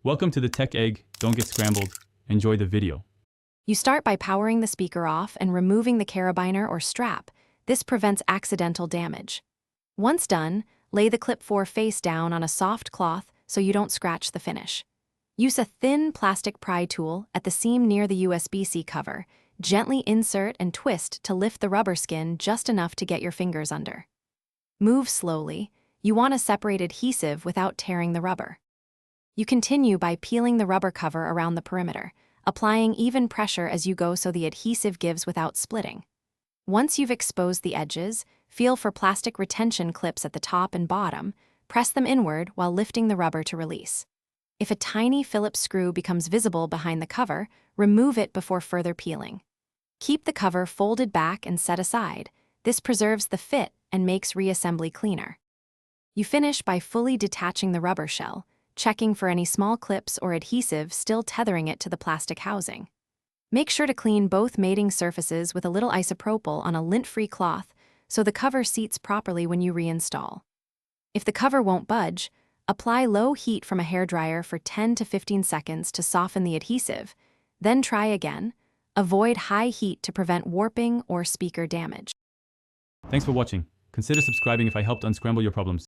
Welcome to the Tech Egg. Don't get scrambled. Enjoy the video. You start by powering the speaker off and removing the carabiner or strap. This prevents accidental damage. Once done, lay the clip 4 face down on a soft cloth so you don't scratch the finish. Use a thin plastic pry tool at the seam near the USB-C cover. Gently insert and twist to lift the rubber skin just enough to get your fingers under. Move slowly. You want to separate adhesive without tearing the rubber. You continue by peeling the rubber cover around the perimeter, applying even pressure as you go so the adhesive gives without splitting. Once you've exposed the edges, feel for plastic retention clips at the top and bottom. Press them inward while lifting the rubber to release. If a tiny Phillips screw becomes visible behind the cover, remove it before further peeling. Keep the cover folded back and set aside. This preserves the fit and makes reassembly cleaner. You finish by fully detaching the rubber shell, checking for any small clips or adhesive still tethering it to the plastic housing. Make sure to clean both mating surfaces with a little isopropyl on a lint-free cloth so the cover seats properly when you reinstall. If the cover won't budge, apply low heat from a hairdryer for 10 to 15 seconds to soften the adhesive, then try again. Avoid high heat to prevent warping or speaker damage. Thanks for watching. Consider subscribing if I helped unscramble your problems.